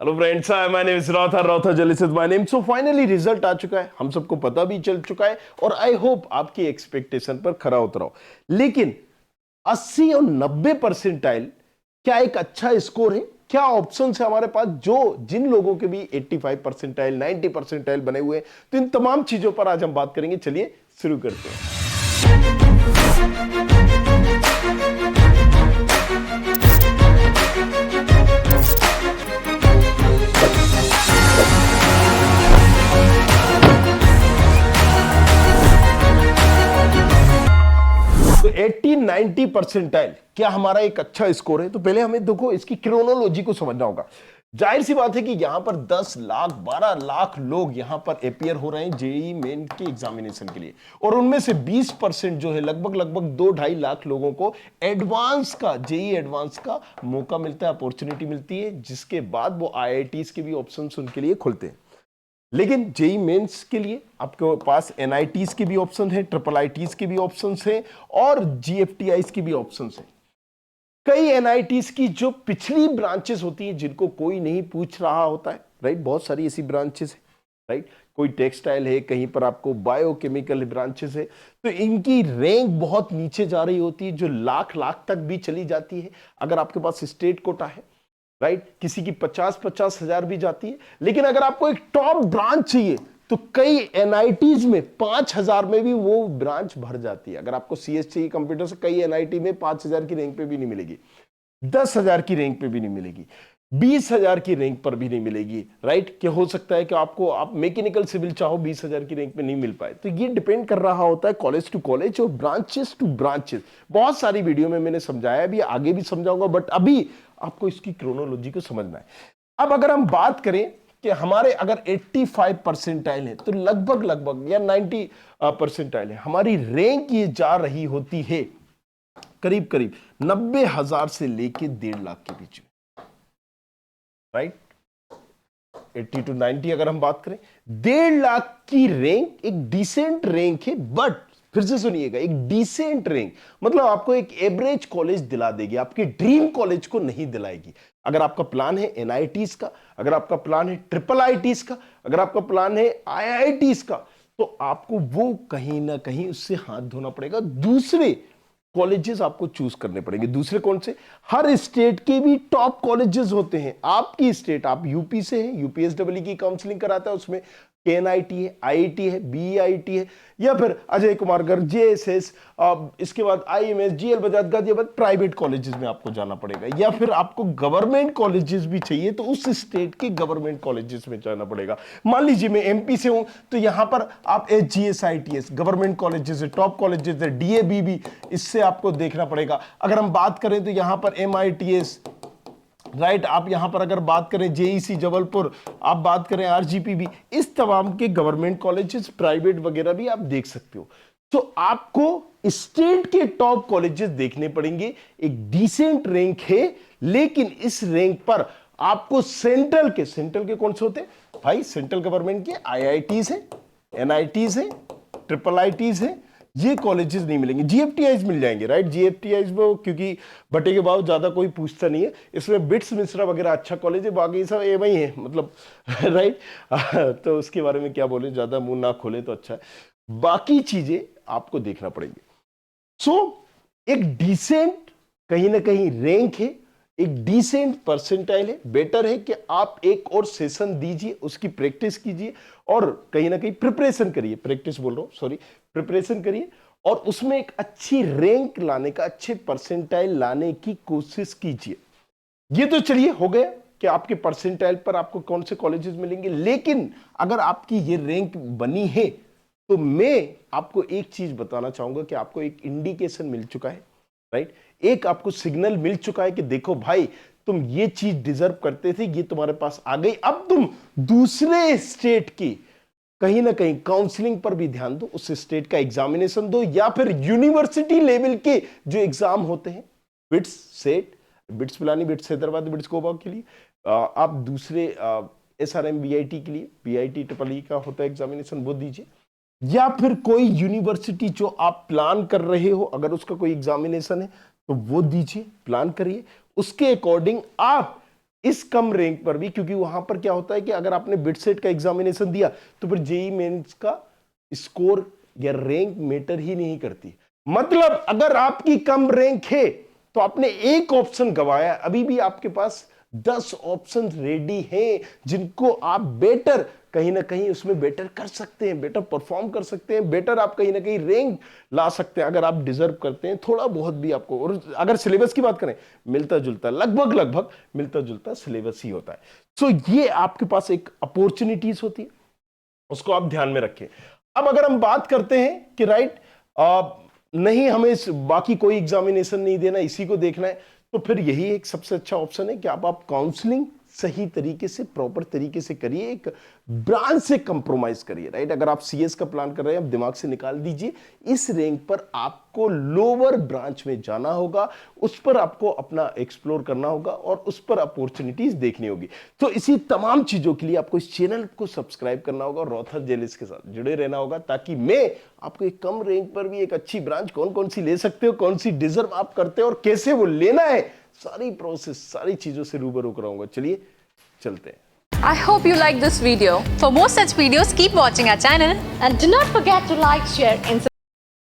Hello friends, hi, my name is Rowther Rowther Jalis is my name. So finally result आ चुका है, हम सबको पता भी चल चुका है और आई होप आपकी एक्सपेक्टेशन पर खरा उतराओ। लेकिन 80 और 90 परसेंटाइल क्या एक अच्छा स्कोर है? क्या ऑप्शन है हमारे पास जो जिन लोगों के भी 85 परसेंटाइल 90 परसेंटाइल बने हुए हैं? तो इन तमाम चीजों पर आज हम बात करेंगे। चलिए शुरू करते हैं। 80-90 परसेंटाइल क्या हमारा एक अच्छा स्कोर है? तो पहले हमें देखो इसकी क्रोनोलॉजी को समझना होगा। जाहिर सी बात है कि यहां पर 10 लाख 12 लाख लोग यहां पर अपियर हो रहे हैं जेई मेन के एग्जामिनेशन के लिए, और उनमें से 20% जो है लगभग लगभग 2-2.5 लाख लोगों को एडवांस का जेई एडवांस का मौका मिलता है, अपॉर्चुनिटी मिलती है, जिसके बाद वो आईआईटीज के भी ऑप्शंस उनके लिए खुलते हैं। लेकिन जेई मेंस के लिए आपके पास एनआईटीज के भी ऑप्शन है, ट्रिपल आईटीज के भी ऑप्शन है और जीएफटीआईज के भी ऑप्शन है। कई एनआईटीज की जो पिछली ब्रांचेस होती हैं जिनको कोई नहीं पूछ रहा होता है, राइट, बहुत सारी ऐसी ब्रांचेस है, राइट, कोई टेक्सटाइल है, कहीं पर आपको बायोकेमिकल ब्रांचेस है, तो इनकी रैंक बहुत नीचे जा रही होती है, जो लाख लाख तक भी चली जाती है अगर आपके पास स्टेट कोटा है, राइट। किसी की 50-50 हजार भी जाती है। लेकिन अगर आपको एक टॉप ब्रांच चाहिए तो कई एनआईटीज में 5,000 में भी वो ब्रांच भर जाती है। अगर आपको सीएस चाहिए कंप्यूटर से, कई एनआईटी में 5,000 की रैंक पे भी नहीं मिलेगी, 10,000 की रैंक पे भी नहीं मिलेगी, 20,000 की रैंक पर भी नहीं मिलेगी, राइट। क्या हो सकता है कि आप मैकेनिकल सिविल चाहो, 20,000 की रैंक पे नहीं मिल पाए। तो ये डिपेंड कर रहा होता है कॉलेज टू कॉलेज और ब्रांचेस टू ब्रांचेस। बहुत सारी वीडियो में मैंने समझाया, भी आगे भी समझाऊंगा, बट अभी आपको इसकी क्रोनोलॉजी को समझना है। अब अगर हम बात करें कि हमारे अगर 85 परसेंटाइल है तो लगभग लगभग या 90 परसेंटाइल है, हमारी रैंक ये जा रही होती है करीब करीब 90,000 से लेके 1.5 लाख के बीच में, राइट। 80 to 90 अगर हम बात करें, 1.5 लाख की रैंक एक डिसेंट रैंक है। बट फिर से सुनिएगा, एक डिसेंट रैंक मतलब आपको एक एवरेज कॉलेज दिला देगी, आपके ड्रीम कॉलेज को नहीं दिलाएगी। अगर आपका प्लान है एनआईटीज का, अगर आपका प्लान है ट्रिपल आईटीज का, अगर आपका प्लान है आईआईटीज का, तो आपको वो कहीं ना कहीं उससे हाथ धोना पड़ेगा। दूसरे कॉलेजेस आपको चूज करने पड़ेंगे। दूसरे कौन से? हर स्टेट के भी टॉप कॉलेजेस होते हैं। आपकी स्टेट, आप यूपी से हैं, यूपीएसडब्ल्यू की काउंसलिंग कराता है, उसमें केएनआईटी है, आईआईटी है, बीईआईटी है, या फिर अजय कुमार गर्ग, जेएसएस, इसके बाद IMS, GL Bajaj Ghaziabad, private colleges में आपको जाना पड़ेगा। या फिर आपको गवर्नमेंट कॉलेजेस भी चाहिए तो उस स्टेट के गवर्नमेंट कॉलेजेस में जाना पड़ेगा। मान लीजिए मैं एमपी से हूं तो यहां पर आप एचजीएसआईटीएस गवर्नमेंट कॉलेजेस है, टॉप कॉलेजेस है, डीएबीबी, इससे आपको देखना पड़ेगा। अगर हम बात करें तो यहां पर एमआईटीएस, राइट, आप यहां पर अगर बात करें जेईसी जबलपुर, आप बात करें आरजीपीबी, इस तमाम के गवर्नमेंट कॉलेजेस, प्राइवेट वगैरह भी आप देख सकते हो। तो आपको स्टेट के टॉप कॉलेजेस देखने पड़ेंगे। एक डिसेंट रैंक है, लेकिन इस रैंक पर आपको सेंट्रल के कौन से होते हैं भाई? सेंट्रल गवर्नमेंट के आईआईटीज है, एनआईटीज है, ट्रिपल आईटीज है, ये कॉलेजेस नहीं मिलेंगे। जीएफटीआईज मिल जाएंगे, राइट। जीएफटीआईज वो क्योंकि बटे के बाद ज्यादा कोई पूछता नहीं है, इसमें बिट्स मिश्रा वगैरह अच्छा कॉलेज है, बाकी सब एम ही है, मतलब राइट। तो उसके बारे में क्या बोले, ज्यादा मुंह ना खोले तो अच्छा है। बाकी चीजें आपको देखना पड़ेंगे। सो एक डिसेंट कहीं ना कहीं रैंक है, एक डिसेंट परसेंटाइल है। बेटर है कि आप एक और सेशन दीजिए, उसकी प्रैक्टिस कीजिए और कहीं ना कहीं प्रिपरेशन करिए, प्रैक्टिस बोल रहा हूं, सॉरी, प्रिपरेशन करिए और उसमें एक अच्छी रैंक लाने का, अच्छे परसेंटाइल लाने की कोशिश कीजिए। ये तो चलिए हो गया कि आपके परसेंटाइल पर आपको कौन से कॉलेजेस मिलेंगे। लेकिन अगर आपकी ये रैंक बनी है तो मैं आपको एक चीज बताना चाहूंगा कि आपको एक इंडिकेशन मिल चुका है, राइट। एक आपको सिग्नल मिल चुका है कि देखो भाई, तुम ये चीज डिजर्व करते थे, ये तुम्हारे पास आ गई। अब तुम दूसरे स्टेट की कहीं ना कहीं काउंसलिंग पर भी ध्यान दो, उस स्टेट का एग्जामिनेशन दो, या फिर यूनिवर्सिटी लेवल के जो एग्जाम होते हैं, bits set, bits Pilani, bits Hyderabad, bits Goa के लिए, आप दूसरे एसआरएम बीआईटी के लिए, बीआईटी ट्रिपल ई का होता है एग्जामिनेशन, वो दीजिए। या फिर कोई यूनिवर्सिटी जो आप प्लान कर रहे हो, अगर उसका कोई एग्जामिनेशन है तो वो दीजिए, प्लान करिए, उसके अकॉर्डिंग आप इस कम रैंक पर भी, क्योंकि वहां पर क्या होता है कि अगर आपने बिट सेट का एग्जामिनेशन दिया तो फिर जेईई मेंस का स्कोर या रैंक मैटर ही नहीं करती। मतलब अगर आपकी कम रैंक है तो आपने एक ऑप्शन गवाया, अभी भी आपके पास 10 ऑप्शन रेडी हैं जिनको आप बेटर कहीं ना कहीं उसमें बेटर कर सकते हैं, बेटर परफॉर्म कर सकते हैं, बेटर आप कहीं ना कहीं रैंक ला सकते हैं अगर आप डिजर्व करते हैं थोड़ा बहुत भी आपको। और अगर सिलेबस की बात करें, मिलता जुलता लगभग मिलता जुलता सिलेबस ही होता है। सो ये आपके पास एक अपॉर्चुनिटीज होती है, उसको आप ध्यान में रखें। अब अगर हम बात करते हैं कि राइट नहीं हमें बाकी कोई एग्जामिनेशन नहीं देना, इसी को देखना है, तो फिर यही एक सबसे अच्छा ऑप्शन है कि आप काउंसलिंग सही तरीके से प्रॉपर तरीके से करिए, एक ब्रांच से कंप्रोमाइज करिए। राइट, अगर आप सीएस का प्लान कर रहे हैं, आप दिमाग से निकाल दीजिए इस रैंक पर आपको लोअर ब्रांच में जाना होगा, उस पर आपको अपना एक्सप्लोर करना होगा और उस पर अपॉर्चुनिटीज देखनी होगी। तो इसी तमाम चीजों के लिए आपको इस चैनल को सब्सक्राइब करना होगा और रॉथर जेलिस के साथ जुड़े रहना होगा, ताकि मैं आपको एक कम रैंक पर भी एक अच्छी ब्रांच कौन कौन सी ले सकते हो, कौन सी डिजर्व आप करते हो और कैसे वो लेना है, सारी प्रोसेस सारी चीजों से रूबरू कराऊंगा। चलिए चलते हैं। I hope you like this video. For more such videos, keep watching our channel. And do not forget to like, share and subscribe.